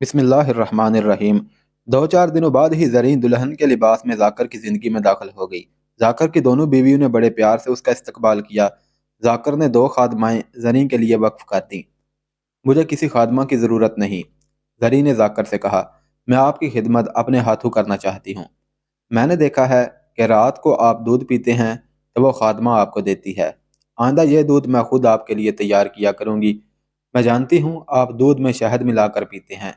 بسم اللہ الرحمن الرحیم۔ دو چار دنوں بعد ہی زرین دلہن کے لباس میں ذاکر کی زندگی میں داخل ہو گئی۔ ذاکر کی دونوں بیویوں نے بڑے پیار سے اس کا استقبال کیا۔ ذاکر نے دو خادمائیں زرین کے لیے وقف کر دیں۔ مجھے کسی خادمہ کی ضرورت نہیں، زرین نے ذاکر سے کہا۔ میں آپ کی خدمت اپنے ہاتھوں کرنا چاہتی ہوں۔ میں نے دیکھا ہے کہ رات کو آپ دودھ پیتے ہیں تو وہ خادمہ آپ کو دیتی ہے۔ آئندہ یہ دودھ میں خود آپ کے لیے تیار کیا کروں گی۔ میں جانتی ہوں آپ دودھ میں شہد ملا کر پیتے ہیں۔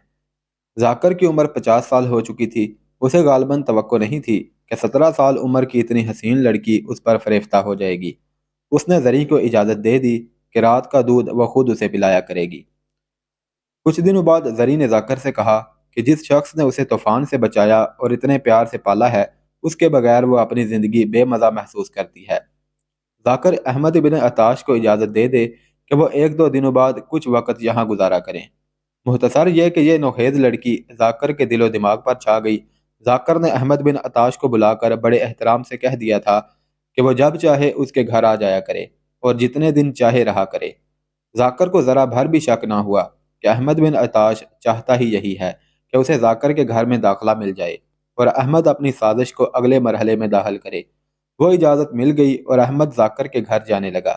ذاکر کی عمر 50 سال ہو چکی تھی۔ اسے غالباً توقع نہیں تھی کہ 17 سال عمر کی اتنی حسین لڑکی اس پر فریفتہ ہو جائے گی۔ اس نے زری کو اجازت دے دی کہ رات کا دودھ وہ خود اسے پلایا کرے گی۔ کچھ دنوں بعد زری نے ذاکر سے کہا کہ جس شخص نے اسے طوفان سے بچایا اور اتنے پیار سے پالا ہے، اس کے بغیر وہ اپنی زندگی بے مزہ محسوس کرتی ہے۔ ذاکر احمد بن عطاش کو اجازت دے دے کہ وہ ایک دو دنوں بعد کچھ وقت یہاں گزارا کریں۔ مختصر یہ کہ یہ نوخیز لڑکی ذاکر کے دل و دماغ پر چھا گئی۔ ذاکر نے احمد بن عطاش کو بلا کر بڑے احترام سے کہہ دیا تھا کہ وہ جب چاہے اس کے گھر آ جایا کرے اور جتنے دن چاہے رہا کرے۔ ذاکر کو ذرا بھر بھی شک نہ ہوا کہ احمد بن عطاش چاہتا ہی یہی ہے کہ اسے ذاکر کے گھر میں داخلہ مل جائے اور احمد اپنی سازش کو اگلے مرحلے میں داخل کرے۔ وہ اجازت مل گئی اور احمد ذاکر کے گھر جانے لگا۔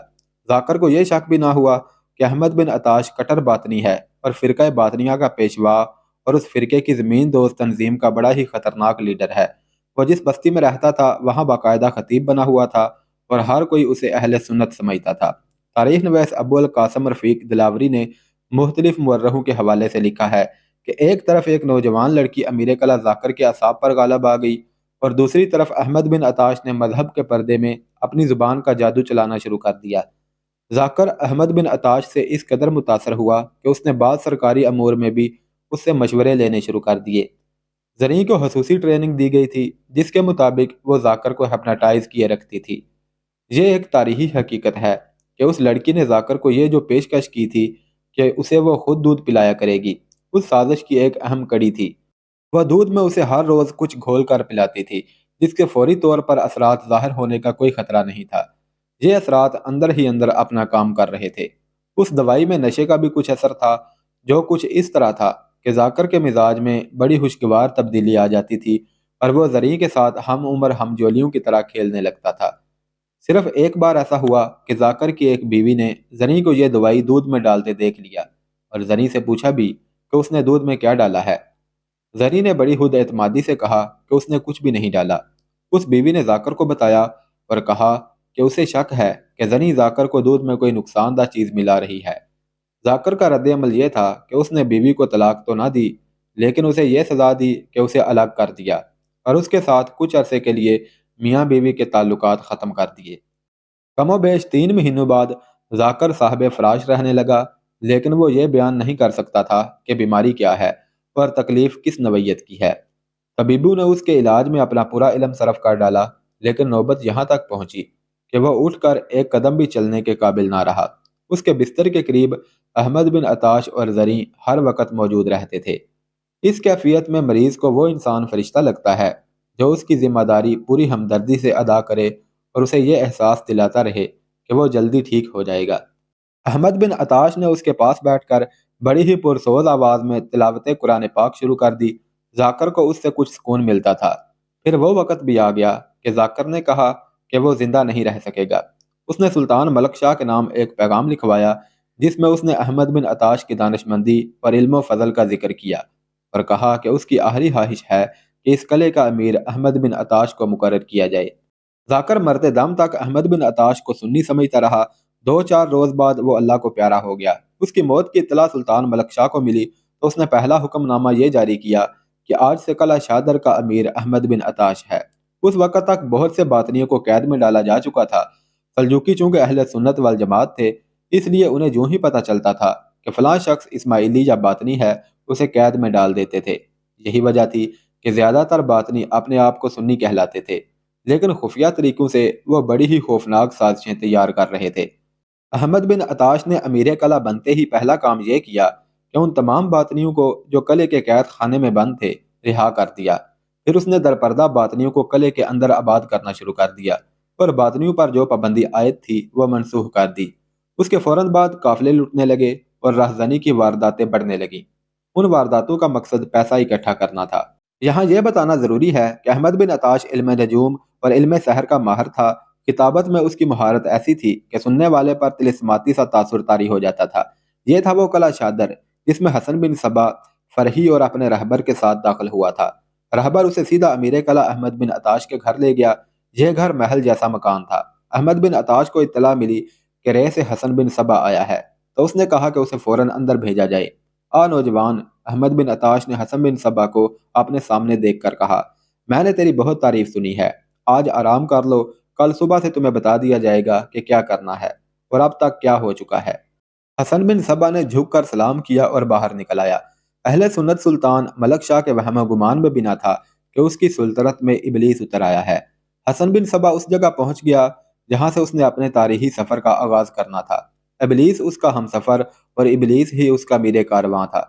ذاکر کو یہ شک بھی نہ ہوا کہ احمد بن عطاش کٹر باطنی ہے اور فرقہ باطنیہ کا پیشوا اور اس فرقے کی زمین دوست تنظیم کا بڑا ہی خطرناک لیڈر ہے۔ وہ جس بستی میں رہتا تھا وہاں باقاعدہ خطیب بنا ہوا تھا اور ہر کوئی اسے اہل سنت سمجھتا تھا۔ تاریخ نویس ابو القاسم رفیق دلاوری نے مختلف مورخوں کے حوالے سے لکھا ہے کہ ایک طرف ایک نوجوان لڑکی امیر قلعہ ذاکر کے اعصاب پر غالب آ گئی اور دوسری طرف احمد بن عطاش نے مذہب کے پردے میں اپنی زبان کا جادو چلانا شروع کر دیا۔ ذاکر احمد بن عطاش سے اس قدر متاثر ہوا کہ اس نے بعض سرکاری امور میں بھی اس سے مشورے لینے شروع کر دیے۔ زریں کو خصوصی ٹریننگ دی گئی تھی جس کے مطابق وہ ذاکر کو ہپناٹائز کیے رکھتی تھی۔ یہ ایک تاریخی حقیقت ہے کہ اس لڑکی نے ذاکر کو یہ جو پیشکش کی تھی کہ اسے وہ خود دودھ پلایا کرے گی، اس سازش کی ایک اہم کڑی تھی۔ وہ دودھ میں اسے ہر روز کچھ گھول کر پلاتی تھی جس کے فوری طور پر اثرات ظاہر ہونے کا کوئی خطرہ نہیں تھا۔ یہ اثرات اندر ہی اندر اپنا کام کر رہے تھے۔ اس دوائی میں نشے کا بھی کچھ اثر تھا، جو کچھ اس طرح تھا کہ ذاکر کے مزاج میں بڑی خوشگوار تبدیلی آ جاتی تھی اور وہ زریں کے ساتھ ہم عمر ہم جولیوں کی طرح کھیلنے لگتا تھا۔ صرف ایک بار ایسا ہوا کہ ذاکر کی ایک بیوی نے زریں کو یہ دوائی دودھ میں ڈالتے دیکھ لیا اور زریں سے پوچھا بھی کہ اس نے دودھ میں کیا ڈالا ہے۔ زریں نے بڑی خود اعتمادی سے کہا کہ اس نے کچھ بھی نہیں ڈالا۔ اس بیوی نے ذاکر کو بتایا اور کہا کہ اسے شک ہے کہ زریں ذاکر کو دودھ میں کوئی نقصان دہ چیز ملا رہی ہے۔ ذاکر کا رد عمل یہ تھا کہ اس نے بیوی کو طلاق تو نہ دی لیکن اسے یہ سزا دی کہ اسے الگ کر دیا اور اس کے ساتھ کچھ عرصے کے لیے میاں بیوی کے تعلقات ختم کر دیے۔ کم و بیش 3 مہینوں بعد ذاکر صاحب فراش رہنے لگا، لیکن وہ یہ بیان نہیں کر سکتا تھا کہ بیماری کیا ہے اور تکلیف کس نوعیت کی ہے۔ طبیبوں نے اس کے علاج میں اپنا پورا علم صرف کر ڈالا، لیکن نوبت یہاں تک پہنچی کہ وہ اٹھ کر ایک قدم بھی چلنے کے قابل نہ رہا۔ اس کے بستر کے قریب احمد بن عطاش اور زریں ہر وقت موجود رہتے تھے۔ اس کیفیت میں مریض کو وہ انسان فرشتہ لگتا ہے جو اس کی ذمہ داری پوری ہمدردی سے ادا کرے اور اسے یہ احساس دلاتا رہے کہ وہ جلدی ٹھیک ہو جائے گا۔ احمد بن عطاش نے اس کے پاس بیٹھ کر بڑی ہی پرسوز آواز میں تلاوت قرآن پاک شروع کر دی۔ ذاکر کو اس سے کچھ سکون ملتا تھا۔ پھر وہ وقت بھی آ گیا کہ ذاکر نے کہا کہ وہ زندہ نہیں رہ سکے گا۔ اس نے سلطان ملک شاہ کے نام ایک پیغام لکھوایا جس میں اس نے احمد بن عطاش کی دانشمندی اور علم و فضل کا ذکر کیا اور کہا کہ اس کی آخری خواہش ہے کہ اس قلعے کا امیر احمد بن عطاش کو مقرر کیا جائے۔ ذاکر مرتے دم تک احمد بن عطاش کو سنی سمجھتا رہا۔ 2-4 روز بعد وہ اللہ کو پیارا ہو گیا۔ اس کی موت کی اطلاع سلطان ملک شاہ کو ملی تو اس نے پہلا حکم نامہ یہ جاری کیا کہ آج سے قلعہ شادر کا امیر احمد بن عطاش ہے۔ اس وقت تک بہت سے باطنیوں کو قید میں ڈالا جا چکا تھا۔ سلجوقی چونکہ اہل سنت والجماعت تھے، اس لیے انہیں جو ہی پتہ چلتا تھا کہ فلاں شخص اسماعیلی یا باطنی ہے اسے قید میں ڈال دیتے تھے۔ یہی وجہ تھی کہ زیادہ تر باطنی اپنے آپ کو سنی کہلاتے تھے، لیکن خفیہ طریقوں سے وہ بڑی ہی خوفناک سازشیں تیار کر رہے تھے۔ احمد بن عطاش نے امیر قلعہ بنتے ہی پہلا کام یہ کیا کہ ان تمام باطنیوں کو جو قلعے کے قید خانے میں بند تھے رہا کر دیا۔ پھر اس نے درپردہ باطنیوں کو قلعے کے اندر آباد کرنا شروع کر دیا اور باطنیوں پر جو پابندی عائد تھی وہ منسوخ کر دی۔ اس کے فوراً بعد قافلے لٹنے لگے اور راہزنی کی وارداتیں بڑھنے لگیں۔ ان وارداتوں کا مقصد پیسہ اکٹھا کرنا تھا۔ یہاں یہ بتانا ضروری ہے کہ احمد بن عطاش علم نجوم اور علم سحر کا ماہر تھا۔ کتابت میں اس کی مہارت ایسی تھی کہ سننے والے پر طلسماتی سا تاثر طاری ہو جاتا تھا۔ یہ تھا وہ قلعہ شادر جس میں حسن بن صبا فرحی اور اپنے رہبر کے ساتھ داخل ہوا تھا۔ رہبر اسے سیدھا امیر قلعہ احمد بن عطاش کے گھر لے گیا۔ یہ گھر محل جیسا مکان تھا۔ احمد بن عطاش کو اطلاع ملی کہ رے سے حسن بن صبا آیا ہے، تو اس نے کہا کہ اسے فوراً اندر بھیجا جائے۔ نوجوان احمد بن عطاش نے حسن بن صبا کو اپنے سامنے دیکھ کر کہا، میں نے تیری بہت تعریف سنی ہے، آج آرام کر لو، کل صبح سے تمہیں بتا دیا جائے گا کہ کیا کرنا ہے اور اب تک کیا ہو چکا ہے۔ حسن بن صبا نے جھک کر سلام کیا اور باہر نکل آیا۔ اہل سنت سلطان ملک شاہ کے وہم و گمان میں بنا تھا کہ اس کی سلطنت میں ابلیس اتر آیا ہے۔ حسن بن صبا اس جگہ پہنچ گیا جہاں سے اس نے اپنے تاریخی سفر کا آغاز کرنا تھا۔ ابلیس اس کا ہم سفر اور ابلیس ہی اس کا میر کارواں تھا۔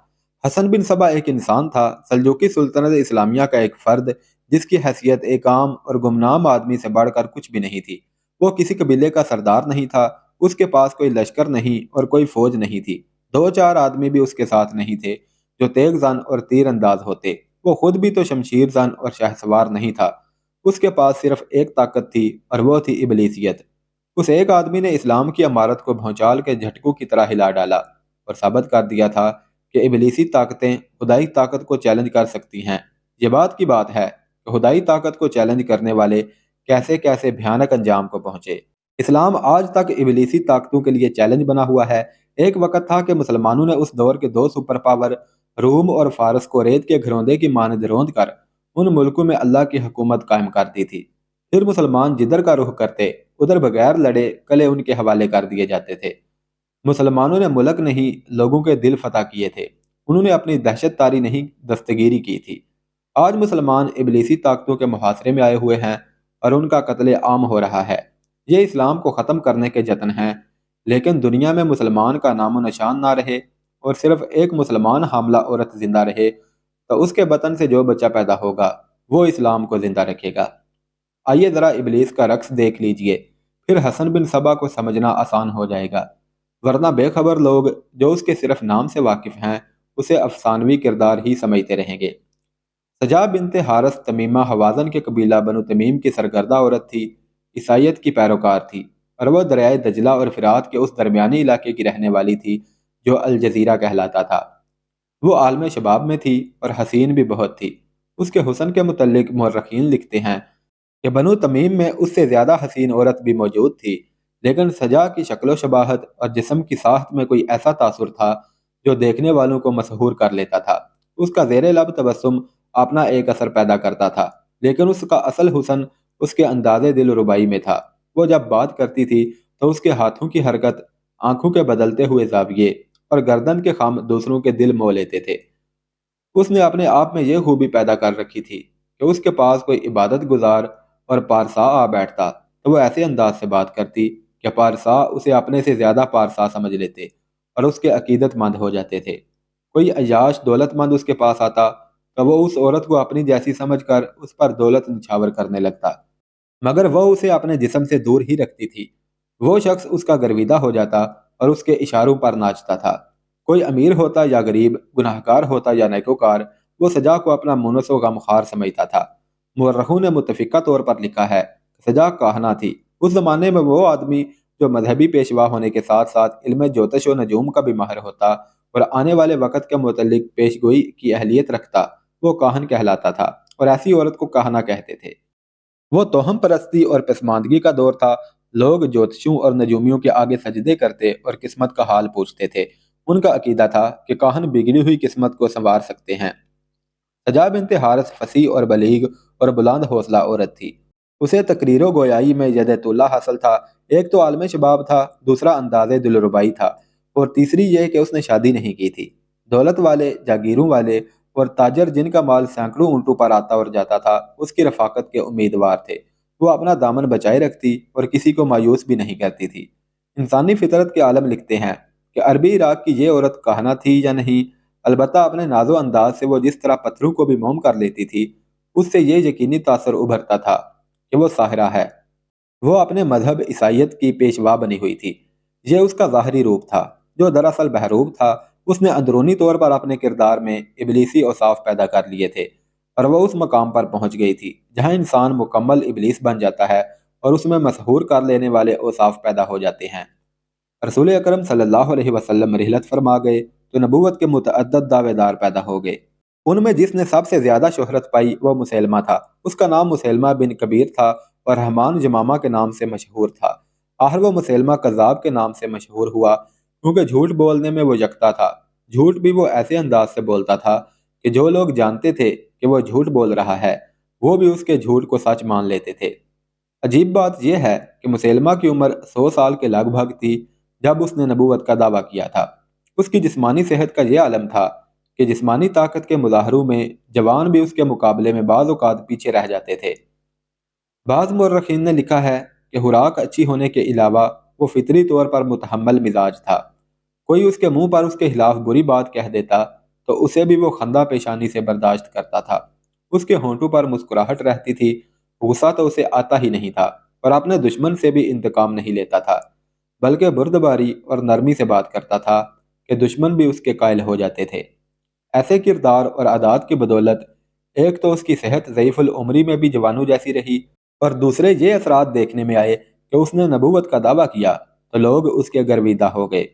حسن بن صبا ایک انسان تھا، سلجوقی سلطنت اسلامیہ کا ایک فرد جس کی حیثیت ایک عام اور گمنام آدمی سے بڑھ کر کچھ بھی نہیں تھی۔ وہ کسی قبیلے کا سردار نہیں تھا، اس کے پاس کوئی لشکر نہیں اور کوئی فوج نہیں تھی۔ دو چار آدمی بھی اس کے ساتھ نہیں تھے جو تیغ زن اور تیر انداز ہوتے۔ وہ خود بھی تو شمشیر زن اور شہسوار نہیں تھا۔ اس کے پاس صرف ایک طاقت تھی اور وہ تھی ابلیسیت۔ اس ایک آدمی نے اسلام کی عمارت کو بھونچال کے جھٹکوں کی طرح ہلا ڈالا اور ثابت کر دیا تھا کہ ابلیسی طاقتیں خدائی طاقت کو چیلنج کر سکتی ہیں۔ یہ بات کی بات ہے کہ خدائی طاقت کو چیلنج کرنے والے کیسے کیسے بھیانک انجام کو پہنچے۔ اسلام آج تک ابلیسی طاقتوں کے لیے چیلنج بنا ہوا ہے۔ ایک وقت تھا کہ مسلمانوں نے اس دور کے دو سپر پاور روم اور فارس کو ریت کے گھروندے کی مانند روند کر ان ملکوں میں اللہ کی حکومت قائم کر دی تھی۔ پھر مسلمان جدھر کا رخ کرتے ادھر بغیر لڑے قلعے ان کے حوالے کر دیے جاتے تھے۔ مسلمانوں نے ملک نہیں لوگوں کے دل فتح کیے تھے، انہوں نے اپنی دہشت تاری نہیں دستگیری کی تھی۔ آج مسلمان ابلیسی طاقتوں کے محاصرے میں آئے ہوئے ہیں اور ان کا قتل عام ہو رہا ہے۔ یہ اسلام کو ختم کرنے کے جتن ہیں، لیکن دنیا میں مسلمان کا نام و نشان نہ رہے اور صرف ایک مسلمان حاملہ عورت زندہ رہے تو اس کے بطن سے جو بچہ پیدا ہوگا وہ اسلام کو زندہ رکھے گا۔ آئیے ذرا ابلیس کا رقص دیکھ لیجئے، پھر حسن بن صبا کو سمجھنا آسان ہو جائے گا، ورنہ بے خبر لوگ جو اس کے صرف نام سے واقف ہیں اسے افسانوی کردار ہی سمجھتے رہیں گے۔ سجا بنت حارث تمیمہ حوازن کے قبیلہ بنو تمیم کی سرگردہ عورت تھی، عیسائیت کی پیروکار تھی اور وہ دریائے دجلہ اور فرات کے اس درمیانی علاقے کی رہنے والی تھی جو الجزیرہ کہلاتا تھا۔ وہ عالم شباب میں تھی اور حسین بھی بہت تھی۔ اس کے حسن کے متعلق مورخین لکھتے ہیں کہ بنو تمیم میں اس سے زیادہ حسین عورت بھی موجود تھی، لیکن سجا کی شکل و شباہت اور جسم کی ساخت میں کوئی ایسا تاثر تھا جو دیکھنے والوں کو مسحور کر لیتا تھا۔ اس کا زیر لب تبسم اپنا ایک اثر پیدا کرتا تھا، لیکن اس کا اصل حسن اس کے انداز دل ربائی میں تھا۔ وہ جب بات کرتی تھی تو اس کے ہاتھوں کی حرکت، آنکھوں کے بدلتے ہوئے زاویے اور گردن کے خم دوسروں کے دل مو لیتے تھے۔ اس نے اپنے آپ میں یہ خوبی پیدا کر رکھی تھی کہ اس کے پاس کوئی عبادت گزار اور پارسا آ بیٹھتا تو وہ ایسے انداز سے بات کرتی کہ پارسا اسے اپنے سے زیادہ پارسا سمجھ لیتے اور اس کے عقیدت مند ہو جاتے تھے۔ کوئی عیاش دولت مند اس کے پاس آتا تو وہ اس عورت کو اپنی جیسی سمجھ کر اس پر دولت نچھاور کرنے لگتا، مگر وہ اسے اپنے جسم سے دور ہی رکھتی تھی۔ وہ شخص اس کا گرویدہ ہو جاتا اور اس کے اشاروں پر ناچتا تھا۔ کوئی امیر ہوتا یا غریب، گناہگار ہوتا یا نیکوکار، وہ سجا کو اپنا مونس و غمخوار سمجھتا تھا۔ مورخوں نے متفقہ طور پر لکھا ہے کہ سجا کاہنہ تھی۔ اس زمانے میں وہ آدمی جو مذہبی پیشوا ہونے کے ساتھ ساتھ علم جوتش و نجوم کا بھی ماہر ہوتا اور آنے والے وقت کے متعلق پیشگوئی کی اہلیت رکھتا وہ کاہن کہلاتا تھا، اور ایسی عورت کو کاہنہ کہتے تھے۔ وہ توہم پرستی اور پسماندگی کا دور تھا۔ لوگ جوتشوں اور نجومیوں کے آگے سجدے کرتے اور قسمت کا حال پوچھتے تھے۔ ان کا عقیدہ تھا کہ کاہن بگڑی ہوئی قسمت کو سنوار سکتے ہیں۔ سجا بنت حارث فصیح اور بلیغ اور بلند حوصلہ عورت تھی۔ اسے تقریر و گویائی میں ید طولہ حاصل تھا۔ ایک تو عالم شباب تھا، دوسرا انداز دلربائی تھا، اور تیسری یہ کہ اس نے شادی نہیں کی تھی۔ دولت والے، جاگیروں والے اور تاجر جن کا مال سینکڑوں اونٹوں پر آتا اور جاتا تھا اس کی رفاقت کے امیدوار تھے۔ وہ اپنا دامن بچائے رکھتی اور کسی کو مایوس بھی نہیں کرتی تھی۔ انسانی فطرت کے عالم لکھتے ہیں کہ عربی عراق کی یہ عورت کاہنہ تھی یا نہیں، البتہ اپنے ناز و انداز سے وہ جس طرح پتھروں کو بھی موم کر لیتی تھی، اس سے یہ یقینی تاثر ابھرتا تھا کہ وہ ساحرہ ہے۔ وہ اپنے مذہب عیسائیت کی پیشوا بنی ہوئی تھی۔ یہ اس کا ظاہری روپ تھا جو دراصل بحروب تھا اس نے اندرونی طور پر اپنے کردار میں ابلیسی اوصاف پیدا کر لیے تھے، اور وہ اس مقام پر پہنچ گئی تھی جہاں انسان مکمل ابلیس بن جاتا ہے اور اس میں مسحور کر لینے والے اوصاف پیدا ہو جاتے ہیں۔ رسول اکرم صلی اللہ علیہ وسلم رحلت فرما گئے تو نبوت کے متعدد دعوے دار پیدا ہو گئے۔ ان میں جس نے سب سے زیادہ شہرت پائی وہ مسیلمہ تھا۔ اس کا نام مسیلمہ بن کبیر تھا اور رحمان جمامہ کے نام سے مشہور تھا۔ آخر وہ مسیلمہ کذاب کے نام سے مشہور ہوا کیونکہ جھوٹ بولنے میں وہ یکتا تھا۔ جھوٹ بھی وہ ایسے انداز سے بولتا تھا کہ جو لوگ جانتے تھے کہ وہ جھوٹ بول رہا ہے وہ بھی اس کے جھوٹ کو سچ مان لیتے تھے۔ عجیب بات یہ ہے کہ مسیلمہ کی عمر 100 سال کے لگ بھگ تھی جب اس نے نبوت کا دعویٰ کیا تھا۔ اس کی جسمانی صحت کا یہ عالم تھا کہ جسمانی طاقت کے مظاہروں میں جوان بھی اس کے مقابلے میں بعض اوقات پیچھے رہ جاتے تھے۔ بعض مورخین نے لکھا ہے کہ خوراک اچھی ہونے کے علاوہ وہ فطری طور پر متحمل مزاج تھا۔ کوئی اس کے منہ پر اس کے خلاف بری بات کہہ دیتا تو اسے بھی وہ خندہ پیشانی سے برداشت کرتا تھا۔ اس کے ہونٹوں پر مسکراہٹ رہتی تھی، غصہ تو اسے آتا ہی نہیں تھا، اور اپنے دشمن سے بھی انتقام نہیں لیتا تھا، بلکہ بردباری اور نرمی سے بات کرتا تھا کہ دشمن بھی اس کے قائل ہو جاتے تھے۔ ایسے کردار اور عادات کی بدولت ایک تو اس کی صحت ضعیف العمری میں بھی جوانوں جیسی رہی، اور دوسرے یہ اثرات دیکھنے میں آئے کہ اس نے نبوت کا دعویٰ کیا تو لوگ اس کے گرویدہ ہو گئے۔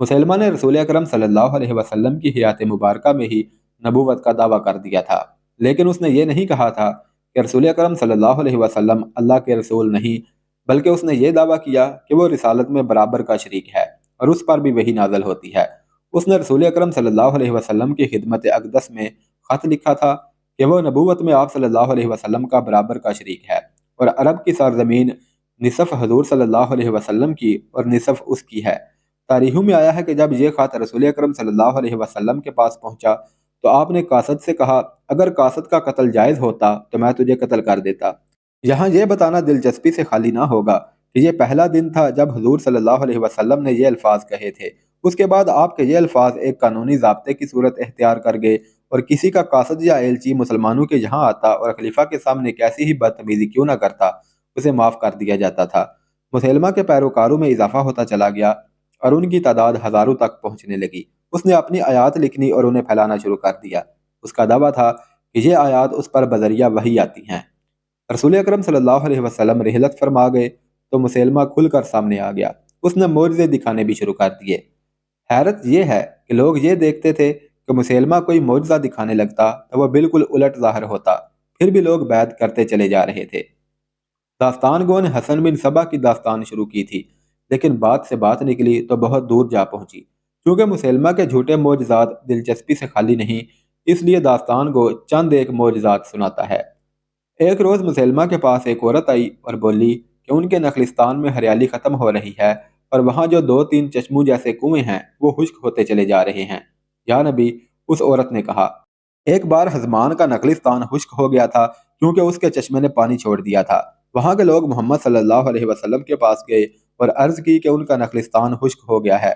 مسلمہ نے رسول اکرم صلی اللہ علیہ وسلم کی حیات مبارکہ میں ہی نبوت کا دعویٰ کر دیا تھا، لیکن اس نے یہ نہیں کہا تھا کہ رسول اکرم صلی اللہ علیہ وسلم اللہ کے رسول نہیں، بلکہ اس نے یہ دعویٰ کیا کہ وہ رسالت میں برابر کا شریک ہے اور اس پر بھی وحی نازل ہوتی ہے۔ اس نے رسول اکرم صلی اللہ علیہ وسلم کی خدمت اقدس میں خط لکھا تھا کہ وہ نبوت میں آپ صلی اللہ علیہ وسلم کا برابر کا شریک ہے، اور عرب کی سرزمین نصف حضور صلی اللہ علیہ وسلم کی اور نصف اس کی ہے۔ تاریخوں میں آیا ہے کہ جب یہ خط رسول اکرم صلی اللہ علیہ وسلم کے پاس پہنچا تو آپ نے قاصد سے کہا، اگر قاصد کا قتل جائز ہوتا تو میں تجھے قتل کر دیتا۔ یہاں یہ بتانا دلچسپی سے خالی نہ ہوگا کہ یہ پہلا دن تھا جب حضور صلی اللہ علیہ وسلم نے یہ الفاظ کہے تھے۔ اس کے بعد آپ کے یہ الفاظ ایک قانونی ضابطے کی صورت اختیار کر گئے، اور کسی کا قاصد یا ایلچی مسلمانوں کے یہاں آتا اور خلیفہ کے سامنے کیسی ہی بدتمیزی کیوں نہ کرتا اسے معاف کر دیا جاتا تھا۔ مسلمہ کے پیروکاروں میں اضافہ ہوتا چلا گیا اور ان کی تعداد ہزاروں تک پہنچنے لگی۔ اس نے اپنی آیات لکھنی اور انہیں پھیلانا شروع کر دیا۔ اس کا دعویٰ تھا کہ یہ آیات اس پر بذریعہ وحی آتی ہیں۔ رسول اکرم صلی اللہ علیہ وسلم رحلت فرما گئے تو مسلمہ کھل کر سامنے آ گیا۔ اس نے معجزے دکھانے بھی شروع کر دیے۔ حیرت یہ ہے کہ لوگ یہ دیکھتے تھے کہ مسلمہ کوئی معجزہ دکھانے لگتا تو وہ بالکل الٹ ظاہر ہوتا، پھر بھی لوگ بیعت کرتے چلے جا رہے تھے۔ داستان گو نے حسن بن صبا کی داستان شروع کی تھی، لیکن بات سے بات نکلی تو بہت دور جا پہنچی۔ چونکہ مسلمہ کے جھوٹے معجزات دلچسپی سے خالی نہیں، اس لیے داستان گو چند ایک معجزات سناتا ہے۔ ایک روز مسلمہ کے پاس ایک عورت آئی اور بولی کہ ان کے نخلستان میں ہریالی ختم ہو رہی ہے اور وہاں جو 2-3 چشموں جیسے کنویں ہیں وہ خشک ہوتے چلے جا رہے ہیں۔ یا نبی، اس عورت نے کہا، ایک بار حزمان کا نخلستان خشک ہو گیا تھا کیونکہ اس کے چشمے نے پانی چھوڑ دیا تھا۔ وہاں کے لوگ محمد صلی اللہ علیہ وسلم کے پاس گئے اور عرض کی کہ ان کا نخلستان خشک ہو گیا ہے۔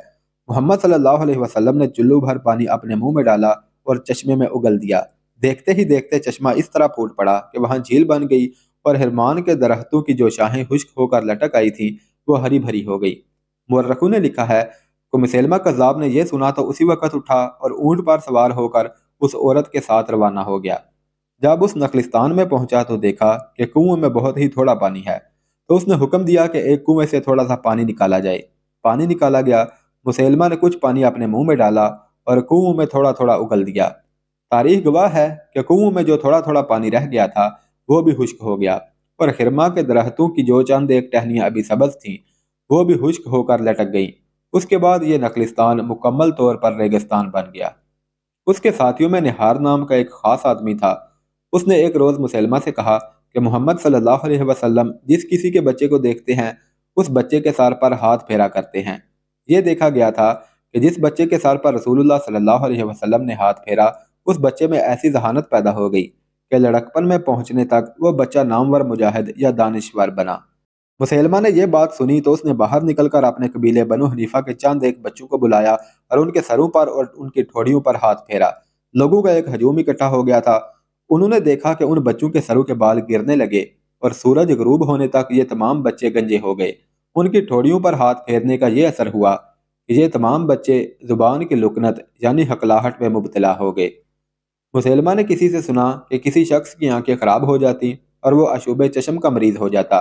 محمد صلی اللہ علیہ وسلم نے چلو بھر پانی اپنے منہ میں ڈالا اور چشمے میں اگل دیا۔ دیکھتے ہی دیکھتے چشمہ اس طرح پھوٹ پڑا کہ وہاں جھیل بن گئی، اور حرمان کے درختوں کی جو شاخیں خشک ہو کر لٹک آئی تھیں وہ ہری بھری ہو گئی۔ مورخوں نے لکھا ہے کہ مسلمہ کذاب نے یہ سنا تو اسی وقت اٹھا اور اونٹ پر سوار ہو کر اس عورت کے ساتھ روانہ ہو گیا۔ جب اس نخلستان میں پہنچا تو دیکھا کہ کنویں میں بہت ہی تھوڑا پانی ہے، تو اس نے حکم دیا کہ ایک کنویں سے تھوڑا سا پانی نکالا جائے۔ پانی نکالا گیا، مسلمہ نے کچھ پانی اپنے منہ میں ڈالا اور کنویں میں تھوڑا تھوڑا اگل دیا۔ تاریخ گواہ ہے کہ کنویں میں جو تھوڑا تھوڑا پانی رہ گیا تھا وہ بھی خشک ہو گیا، اور خرما کے درختوں کی جو چند ایک ٹہنیاں ابھی سبز تھیں وہ بھی خشک ہو کر لٹک گئیں۔ اس کے بعد یہ نخلستان مکمل طور پر ریگستان بن گیا۔ اس کے ساتھیوں میں نہار نام کا ایک خاص آدمی تھا۔ اس نے ایک روز مسلمہ سے کہا کہ محمد صلی اللہ علیہ وسلم جس کسی کے بچے کو دیکھتے ہیں اس بچے کے سر پر ہاتھ پھیرا کرتے ہیں۔ یہ دیکھا گیا تھا کہ جس بچے کے سر پر رسول اللہ صلی اللہ علیہ وسلم نے ہاتھ پھیرا اس بچے میں ایسی ذہانت پیدا ہو گئی کہ لڑکپن میں پہنچنے تک وہ بچہ نامور مجاہد یا دانشور بنا۔ مسلمہ نے یہ بات سنی تو اس نے باہر نکل کر اپنے قبیلے بنو حنیفہ کے چند ایک بچوں کو بلایا اور ان کے سروں پر اور ان کی ٹھوڑیوں پر ہاتھ پھیرا۔ لوگوں کا ایک ہجوم اکٹھا ہو گیا تھا۔ انہوں نے دیکھا کہ ان بچوں کے سروں کے بال گرنے لگے اور سورج غروب ہونے تک یہ تمام بچے گنجے ہو گئے۔ ان کی ٹھوڑیوں پر ہاتھ پھیرنے کا یہ اثر ہوا کہ یہ تمام بچے زبان کی لکنت یعنی ہکلاہٹ میں مبتلا ہو گئے۔ مسیلمہ نے کسی سے سنا کہ کسی شخص کی آنکھیں خراب ہو جاتی اور وہ عشوب چشم کا مریض ہو جاتا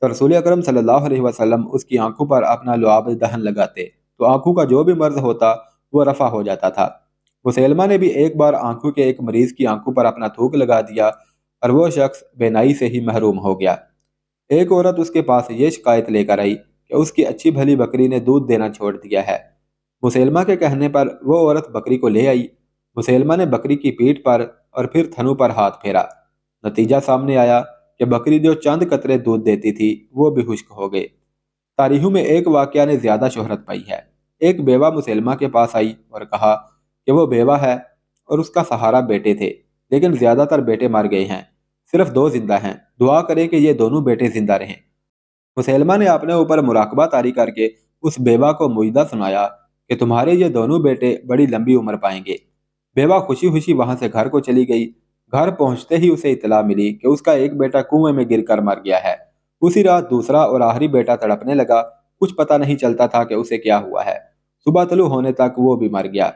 تو رسول اکرم صلی اللہ علیہ وسلم اس کی آنکھوں پر اپنا لعاب دہن لگاتے تو آنکھوں کا جو بھی مرض ہوتا وہ رفع ہو جاتا تھا۔ مسیلمہ نے بھی ایک بار آنکھوں کے ایک مریض کی آنکھوں پر اپنا تھوک لگا دیا اور وہ شخص بینائی سے ہی محروم ہو گیا۔ ایک عورت اس کے پاس یہ شکایت لے کر آئی کہ اس کی اچھی بھلی بکری نے دودھ دینا چھوڑ دیا ہے۔ مسیلمہ کے کہنے پر وہ عورت بکری کو لے آئی۔ مسیلمہ نے بکری کی پیٹھ پر اور پھر تھنوں پر ہاتھ پھیرا۔ نتیجہ سامنے آیا کہ بکری جو چند قطرے دودھ دیتی تھی وہ بھی خشک ہو گئے۔ تاریخوں میں ایک واقعہ نے زیادہ شہرت پائی ہے۔ ایک بیوہ مسیلمہ کے پاس آئی اور کہا کہ وہ بیوہ ہے اور اس کا سہارا بیٹے تھے، لیکن زیادہ تر بیٹے مر گئے ہیں، صرف 2 زندہ ہیں، دعا کریں کہ یہ دونوں بیٹے زندہ رہیں۔ مسیلمہ نے اپنے اوپر مراقبہ طاری کر کے اس بیوہ کو مجدہ سنایا کہ تمہارے یہ دونوں بیٹے بڑی لمبی عمر پائیں گے۔ بیوہ خوشی خوشی وہاں سے گھر کو چلی گئی۔ گھر پہنچتے ہی اسے اطلاع ملی کہ اس کا ایک بیٹا کنویں میں گر کر مر گیا ہے۔ اسی رات دوسرا اور آخری بیٹا تڑپنے لگا۔ کچھ پتہ نہیں چلتا تھا کہ اسے کیا ہوا ہے۔ صبح طلوع ہونے تک وہ بھی مر گیا۔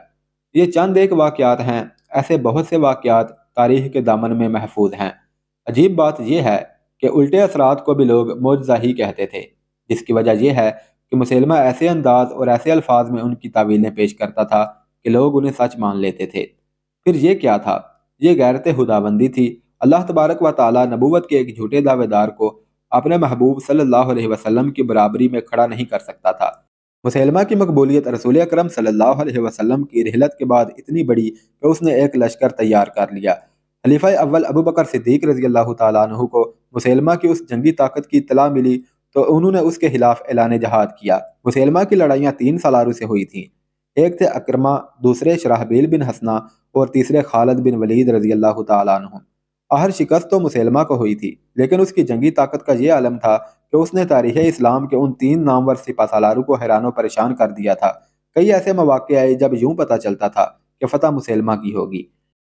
یہ چند ایک واقعات ہیں، ایسے بہت سے واقعات تاریخ کے دامن میں محفوظ ہیں۔ عجیب بات یہ ہے کہ الٹے اثرات کو بھی لوگ معجزہ ہی کہتے تھے، جس کی وجہ یہ ہے کہ مسیلمہ ایسے انداز اور ایسے الفاظ میں ان کی تعویلیں پیش کرتا تھا کہ لوگ انہیں سچ مان لیتے تھے۔ پھر یہ کیا تھا؟ یہ غیرت خداوندی تھی۔ اللہ تبارک و تعالی نبوت کے ایک جھوٹے دعوے دار کو اپنے محبوب صلی اللہ علیہ وسلم کی برابری میں کھڑا نہیں کر سکتا تھا۔ مسیلمہ کی مقبولیت رسول اکرم صلی اللہ علیہ وسلم کی رحلت کے بعد اتنی بڑی کہ اس نے ایک لشکر تیار کر لیا۔ خلیفہ اول ابو بکر صدیق رضی اللہ تعالیٰ عنہ کو مسیلمہ کی اس جنگی طاقت کی اطلاع ملی تو انہوں نے اس کے خلاف اعلان جہاد کیا۔ مسیلمہ کی لڑائیاں 3 سالاروں سے ہوئی تھیں۔ ایک تھے اکرمہ، دوسرے شرحبیل بن حسنہ اور تیسرے خالد بن ولید رضی اللہ تعالیٰ عنہ۔ آخر شکست تو مسیلمہ کو ہوئی تھی، لیکن اس کی جنگی طاقت کا یہ عالم تھا کہ اس نے تاریخ اسلام کے ان 3 نامور سپہ سالاروں کو حیران و پریشان کر دیا تھا۔ کئی ایسے مواقع آئے جب یوں پتہ چلتا تھا کہ فتح مسیلمہ کی ہوگی۔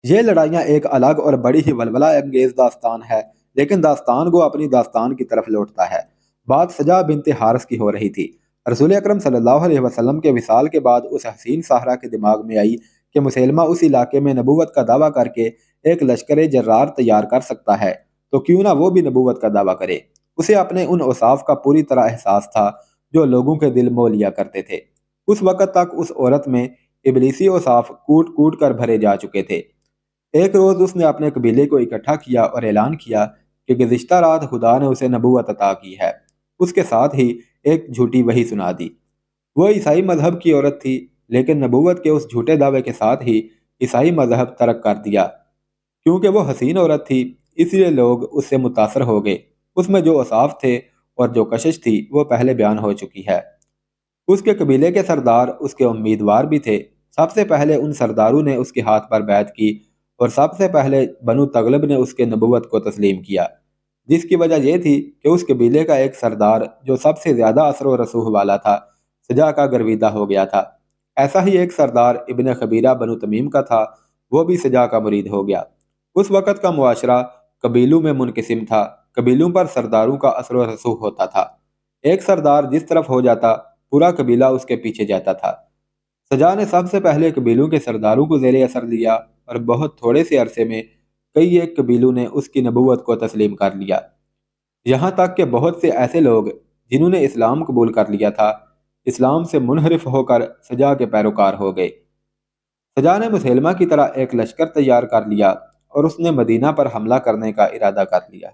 یہ لڑائیاں ایک الگ اور بڑی ہی ولولہ انگیز داستان ہے، لیکن داستان کو اپنی داستان کی طرف لوٹتا ہے۔ بات سجا بنت حارث کی ہو رہی تھی۔ رسول اکرم صلی اللہ علیہ وسلم کے وصال کے بعد اس حسین ساحرہ کے دماغ میں آئی کہ مسیلمہ اس علاقے میں نبوت کا دعویٰ کر کے ایک لشکر جرار تیار کر سکتا ہے، تو کیوں نہ وہ بھی نبوت کا دعویٰ کرے۔ اسے اپنے ان اوصاف کا پوری طرح احساس تھا جو لوگوں کے دل مو لیا کرتے تھے۔ اس وقت تک اس عورت میں ابلیسی اوصاف کوٹ کوٹ کر بھرے جا چکے تھے۔ ایک روز اس نے اپنے قبیلے کو اکٹھا کیا اور اعلان کیا کہ گزشتہ رات خدا نے اسے نبوت عطا کی ہے۔ اس کے ساتھ ہی ایک جھوٹی وحی سنا دی۔ وہ عیسائی مذہب کی عورت تھی، لیکن نبوت کے اس جھوٹے دعوے کے ساتھ ہی عیسائی مذہب ترک کر دیا۔ کیونکہ وہ حسین عورت تھی، اس لیے لوگ اس سے متاثر ہو گئے۔ اس میں جو اوصاف تھے اور جو کشش تھی وہ پہلے بیان ہو چکی ہے۔ اس کے قبیلے کے سردار اس کے امیدوار بھی تھے۔ سب سے پہلے ان سرداروں نے اس کے ہاتھ پر بیعت کی اور سب سے پہلے بنو تغلب نے اس کے نبوت کو تسلیم کیا، جس کی وجہ یہ تھی کہ اس قبیلے کا ایک سردار جو سب سے زیادہ اثر و رسوخ والا تھا، سجا کا گرویدہ ہو گیا تھا۔ ایسا ہی ایک سردار ابن خبیرہ بنو تمیم کا تھا، وہ بھی سجا کا مرید ہو گیا۔ اس وقت کا معاشرہ قبیلوں میں منقسم تھا۔ قبیلوں پر سرداروں کا اثر و رسوخ ہوتا تھا۔ ایک سردار جس طرف ہو جاتا پورا قبیلہ اس کے پیچھے جاتا تھا۔ سجا نے سب سے پہلے قبیلوں کے سرداروں کو زیر اثر لیا اور بہت تھوڑے سے عرصے میں کئی ایک قبیلوں نے اس کی نبوت کو تسلیم کر لیا، یہاں تک کہ بہت سے ایسے لوگ جنہوں نے اسلام قبول کر لیا تھا، اسلام سے منحرف ہو کر سجا کے پیروکار ہو گئے۔ سجا نے مسیلمہ کی طرح ایک لشکر تیار کر لیا اور اس نے مدینہ پر حملہ کرنے کا ارادہ کر لیا۔